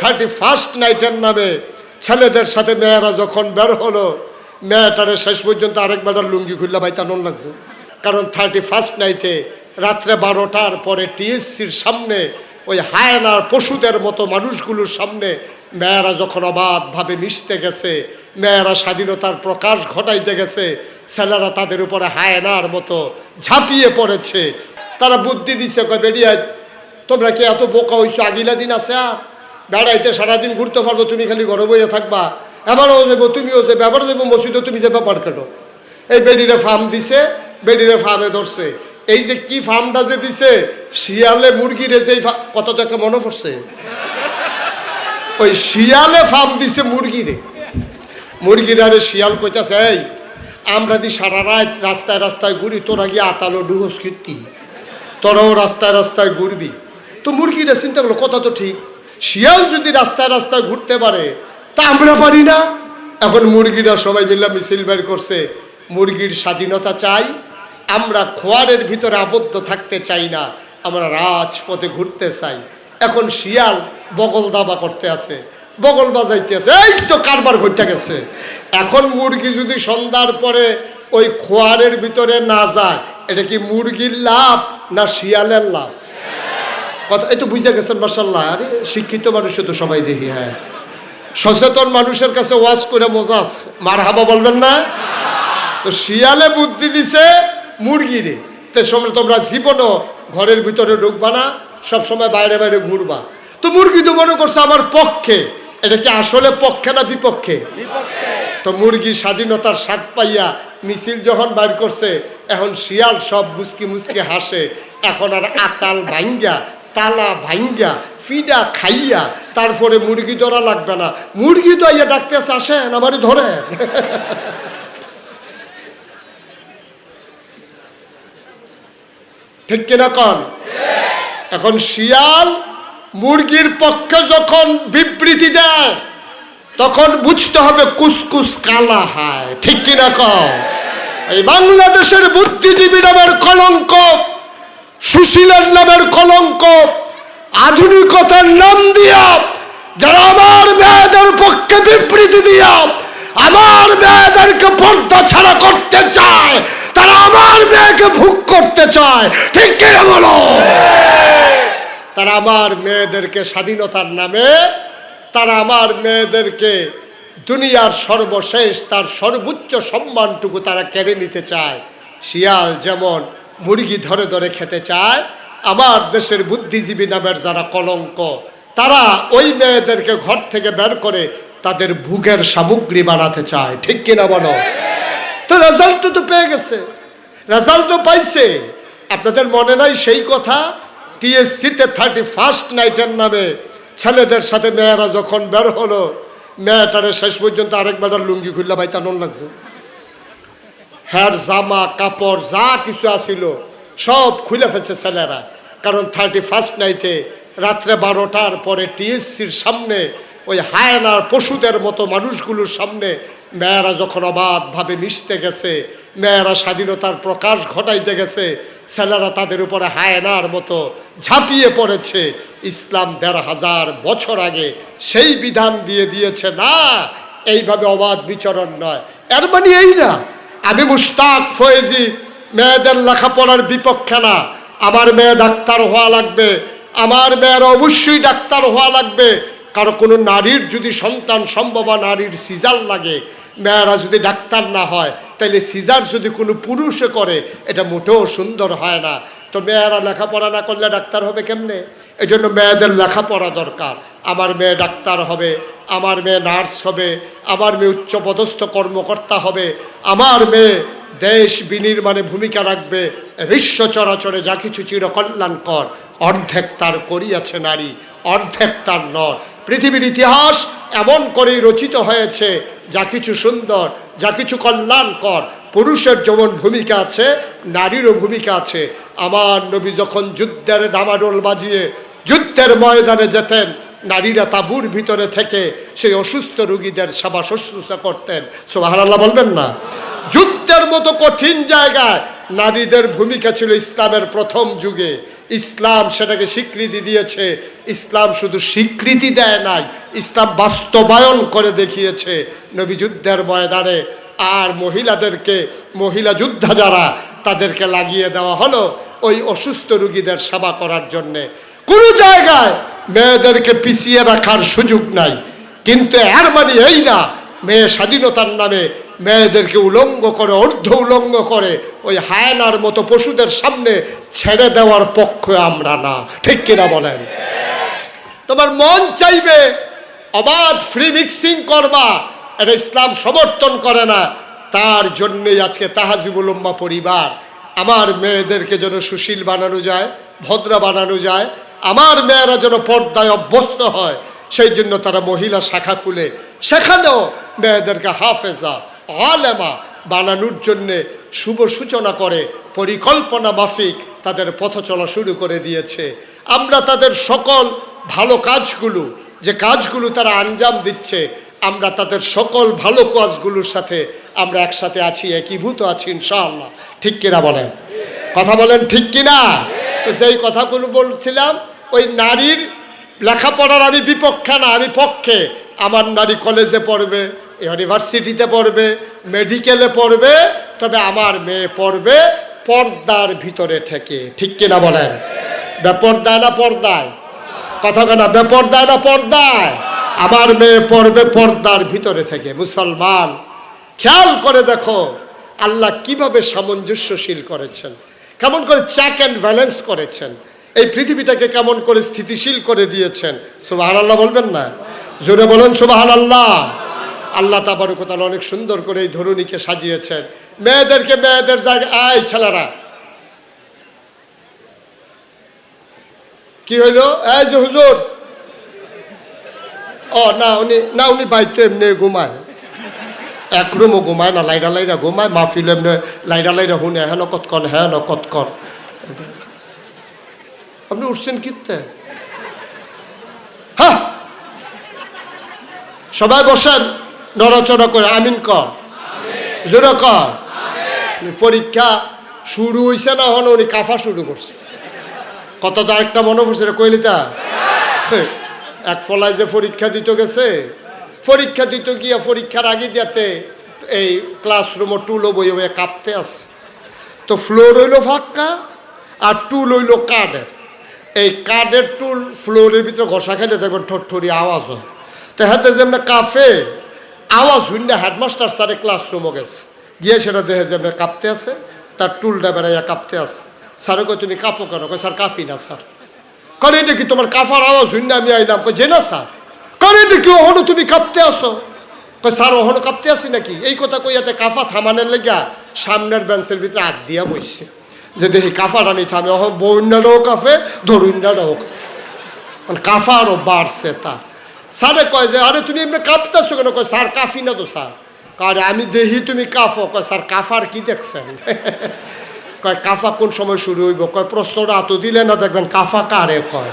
31st নাইটের নামে ছেলেদের সাথে মেয়েরা যখন বের হলো, মেয়েটারে শেষ পর্যন্ত আরেক বেটার লুঙ্গি খুললা ভাই টানন লাগছে। কারণ 31st নাইটে রাত্রে 12টার পরে টিএসসির সামনে ওই হায়নার পশুদের মতো মানুষগুলোর সামনে মেয়েরা যখন অবাধভাবে মিশতে গেছে, মেয়েরা স্বাধীনতার প্রকাশ ঘটাইতে গেছে, ছেলেরা তাদের উপরে হায়নার মতো ঝাঁপিয়ে পড়েছে। তারা বুদ্ধি দিছে, কয় বেরিয়ে তোমরা কি এত বোকা হইছো? আগিলা দিন আছে আর বেড়াইতে সারাদিন ঘুরতে পারবো, তুমি খালি ঘরে বইয়ে থাকবা। এবারও যাবো, তুমিও যাবে, এবার যাবো মসজিদে, তুমি যাবে মার্কেটও। এই বেডিরে ফার্ম দিছে, বেডিরে ফার্মে ধরছে। এই যে কি ফার্মটা যে দিছে, শিয়ালে মুরগি রেছে, এই কথা তো একটা মনে পড়ছে, ওই শিয়ালে ফার্ম দিছে মুরগিরে। মুরগির আরে শিয়াল কইতাছে, এই আমরা দি সারা রাত রাস্তায় রাস্তায় ঘুরি, তোরা গিয়ে আতালো ডুহস কীর্তি, তোরাও রাস্তায় রাস্তায় ঘুরবি। তো মুরগিরা চিন্তা করলো, কথা তো ঠিক, শিয়াল যদি রাস্তায় রাস্তায় ঘুরতে পারে তা আমরা পারি না। এখন মুরগিরা সবাই মিলে মিছিল বের করছে, মুরগির স্বাধীনতা চাই, আমরা খোয়ারের ভিতরে আবদ্ধ থাকতে চাই না, আমরা রাজপথে ঘুরতে চাই। এখন শিয়াল বগল দাবা করতে আছে, বগল বাজাইতে আছে, এই তো কারবার ঘটে গেছে। এখন মুরগি যদি সন্ধ্যার পরে ওই খোয়ারের ভিতরে না যায়, এটা কি মুরগির লাভ না শিয়ালের লাভ? কথা এই তো বুঝে গেছেন মাশাআল্লাহ। আরে শিক্ষিত মানুষে তো সবাই দেখি, হ্যাঁ সচেতন মানুষের কাছে ওয়াজ করে মজা আছে, মারহাবা বলবেন না? তো শিয়ালে বুদ্ধি দিছে মুরগিরে, তো সময় তোমরা জীবনও ঘরের ভিতরে ঢুকবা না, সবসময় বাইরে বাইরে ঘুরবা। তো মুরগি তো মনে করছে আমার পক্ষে, এটা কি আসলে পক্ষে না বিপক্ষে? তো মুরগির স্বাধীনতার স্বাদ পাইয়া মিছিল যখন বাইর করছে, এখন শিয়াল সব মুসকি মুসকি হাসে। এখন আর আতাল ভাঙ্গা, তালা ভাঙ্গা, ফিডা খাইয়া তারপরে মুরগি ধরা লাগবে না। মুরগি তো আইয়া ডাকতে আসেন, আমারে ধরেন। ঠিক কিনা কন? এখন শিয়াল মুরগির পক্ষে যখন বিবৃতি দেয়, তখন বুঝতে হবে কুসকুস কালা হয়। ঠিক কিনা কন? এই বাংলাদেশের বুদ্ধিজীবী নামের কলঙ্ক, সুশীলের নামের কলঙ্ক, আধুনিকতার নাম দিয়া যারা আমার মেয়েদের পক্ষে বিবৃতি দিয়া আমার মেয়েদেরকে পর্দা ছাড়া করতে চায়, তারা আমার মেয়েকে ভোগ করতে চায়। ঠিক কিনা বলো? তারা আমার মেয়েদেরকে স্বাধীনতার নামে, তারা আমার মেয়েদেরকে দুনিয়ার সর্বশেষ তার সর্বোচ্চ সম্মানটুকু তারা কেড়ে নিতে চায়। শিয়াল যেমন মুরগি ধরে ধরে খেতে চায়, আমার দেশের বুদ্ধিজীবী নামের যারা কলঙ্ক, তারা ওই মেয়েদেরকে ঘর থেকে বের করে তাদের ভোগের সামগ্রী বানাতে চায়। ঠিক কিনা বলো? তো রেজাল্ট তো পেয়ে গেছে, রেজাল্ট তো পাইছে। আপনাদের মনে নাই সেই কথা, টিএসসিতে 31st নাইটের নামে ছেলেদের সাথে মেয়েরা যখন বের হলো, মেয়েটারে শেষ পর্যন্ত আরেক বেটার লুঙ্গি খুললা ভাই টানন লাগছে। হ্যার জামা কাপড় যা কিছু আছিল সব খুলে ফেলছে ছেলেরা। কারণ 31st নাইটে রাত্রে 12টার পরে টিএসসির সামনে ওই হায়নার পশুদের মতো মানুষগুলোর সামনে মেয়েরা যখন অবাধভাবে মিশতে গেছে, মেয়েরা স্বাধীনতার প্রকাশ ঘটাইতে গেছে, ছেলেরা তাদের উপরে হায়নার মতো ঝাঁপিয়ে পড়েছে। ইসলাম 1500 বছর আগে সেই বিধান দিয়ে দিয়েছে, না এইভাবে অবাধ বিচরণ নয়। এর মানে এই না আমি মুশতাক ফয়েজি মেয়েদের লেখাপড়ার বিপক্ষে না, আমার মেয়ে ডাক্তার হওয়া লাগবে, আমার মেয়ের অবশ্যই ডাক্তার হওয়া লাগবে। কারো কোনো নারীর যদি সন্তান সম্ভব নারীর সিজার লাগে, মেয়েরা যদি ডাক্তার না হয়, তাহলে সিজার যদি কোনো পুরুষে করে, এটা মোটেও সুন্দর হয় না। তো মেয়েরা লেখাপড়া না করলে ডাক্তার হবে কেমনে? এই জন্য মেয়েদের লেখাপড়া দরকার। আমার মেয়ে ডাক্তার হবে, আমার মেয়ে নার্স হবে, আমার মেয়ে উচ্চপদস্থ কর্মকর্তা হবে, আমার মেয়ে দেশ বিনির্মাণে ভূমিকা রাখবে। বিশ্ব চরাচরে যা কিছু চিরকল্যাণকর, অর্ধেক তার করিয়াছে নারী, অর্ধেক তার নর। পৃথিবীর ইতিহাস এমন করেই রচিত হয়েছে, যা কিছু সুন্দর, যা কিছু কল্যাণকর, পুরুষের যেমন ভূমিকা আছে, নারীরও ভূমিকা আছে। আমার নবী যখন যুদ্ধের ডামাডোল বাজিয়ে যুদ্ধের ময়দানে যেতেন, নারীরা তাঁবুর ভিতরে থেকে সেই অসুস্থ রোগীদের সেবা শুশ্রূষা করতেন। সুবহানাল্লাহ বলবেন না? যুদ্ধের মতো কঠিন জায়গায় নারীদের ভূমিকা ছিল ইসলামের প্রথম যুগে। ইসলাম সেটাকে স্বীকৃতি দিয়েছে। ইসলাম শুধু স্বীকৃতি দেয় নাই, ইসলাম বাস্তবায়ন করে দেখিয়েছে নবী যুদ্ধের ময়দানে। আর মহিলাদেরকে, মহিলা যোদ্ধা যারা, তাদেরকে লাগিয়ে দেওয়া হলো ওই অসুস্থ রোগীদের সেবা করার জন্যে। কোনো জায়গায় মেয়েদেরকে পিছিয়ে রাখার সুযোগ নাই, কিন্তু এর মানে এই না মেয়ে স্বাধীনতার নামে মেয়েদেরকে উলঙ্গ করে, অর্ধ উলঙ্গ করে ওই হায়নার মতো পশুদের সামনে ছেড়ে দেওয়ার পক্ষে আমরা না। ঠিক কিনা বলেন? তোমার মন চাইবে অবাধ ফ্রি মিক্সিং করবা, এটা ইসলাম সমর্থন করে না। তার জন্যই আজকে তাহাজিবুল উম্মাহ পরিবার আমার মেয়েদেরকে যেন সুশীল বানানো যায়, ভদ্র বানানো যায়, আমার মেয়েরা যেন পর্দায় অভ্যস্ত হয়, সেই জন্য তারা মহিলা শাখা খুলে সেখানেও মেয়েদেরকে হাফেজা আলেমা বানানোর জন্যে শুভ সূচনা করে পরিকল্পনা মাফিক তাদের পথ চলা শুরু করে দিয়েছে। আমরা তাদের সকল ভালো কাজগুলো, যে কাজগুলো তারা আঞ্জাম দিচ্ছে, আমরা তাদের সকল ভালো কাজগুলোর সাথে আমরা একসাথে আছি, একীভূত আছি ইনশাআল্লাহ। ঠিক কিনা বলেন? কথা বলেন ঠিক কিনা? তো সেই কথাগুলো বলছিলাম, ওই নারীর লেখাপড়ার আমি বিপক্ষে না, আমি পক্ষে। আমার নারী কলেজে পড়বে, ইউনিভার্সিটিতে পড়বে, মেডিকেলে পড়বে, তবে আমার মেয়ে পড়বে পর্দার ভিতরে থেকে। ঠিক কিনা বলেন? বেপর্দায় না পর্দায়? কথা কেনা, বেপর্দায় না পর্দায়? আমার মেয়ে পড়বে পর্দার ভিতরে থেকে। মুসলমান, খেয়াল করে দেখো আল্লাহ কিভাবে সামঞ্জস্যশীল করেছেন, কেমন করে চেক অ্যান্ড ব্যালেন্স করেছেন, এই পৃথিবীটাকে কেমন করে স্থিতিশীল করে দিয়েছেন। সুবহানাল্লাহ বলবেন না? জোরে বলেন সুবহানাল্লাহ। আল্লাহ তাবারক ওয়া তাআলা অনেক সুন্দর করে এই ধরনীকে সাজিয়েছেন। মেয়েদেরকে মেয়েদের জায়গায়, আয় ছেলেরা, কি হইল? এই যে হুজুর, ও না উনি বাইতে এমনি ঘুমায়, এক রুমও ঘুমায় না, লাইরা লাইরা ঘুমায়, মাহফিল এমনি লাইরা লাইরা হুনে, হ্যাঁ কতক্ষণ, হ্যাঁ কতক্ষণ। আপনি উঠছেন কিতে? হ্যাঁ, সবাই বসেন, নড়াচড়া করে আমিন কর, জোরে কর। পরীক্ষা শুরু হয়েছে না, হন উনি কাফা শুরু করছে। কত তো একটা মনে পড়ছে কইলিতা, এক ফলায় যে পরীক্ষা দিতে গেছে, পরীক্ষা দিতে গিয়া পরীক্ষার আগে দিয়াতে এই ক্লাসরুমও টুলো বই বইয়ে কাঁপতে আছে। তো ফ্লোর হইল ফাঁকা আর টুল হইল কাঠের। এই কাঠের টুল ফ্লোরের ভিতরে ঘষা খেলে দেখবেন ঠোঁটঠড়ি আওয়াজ হয়। তো হাতে যেমন কাফে আওয়াজ হইলে হেডমাস্টার স্যারে ক্লাসরুমও গেছে, গিয়ে সেটা দেখে যেমন কাঁপতে আছে, তার টুলটা বেড়াইয়া কাঁপতে আছে। স্যারে কই তুমি কাঁপো কেন? কয় স্যার কাঁপি না স্যার। করে দেখি তোমার কাফার আওয়াজ হইলে আমি আইলাম। কই যে না স্যার। করে দেখি ওহনো তুমি কাঁপতে আসো। কই স্যার ওহনো কাঁপতে আসি নাকি? এই কথা কইয়াতে কাফা থামানের লেগা সামনের বেঞ্চের ভিতরে হাত দিয়া বসছে, যে দেখি কাফাটা নি থামে। ওহন বউন্ডাটাও কাফে, ধরুন্ডাটাও কাফে, মানে কাফা আরও বাড়ছে। তা স্যারে কয় যে আরে তুমি এমনি কাঁপতেছো কেন? কয় স্যার কাফি না তো স্যার। কারে আমি দেখি তুমি কাফো। কয় স্যার কাফার কি দেখছেন? কয় কাফা কোন সময় শুরু হইব? কয় প্রশ্নটা এত দিলে না দেখবেন কাফা কারে কয়।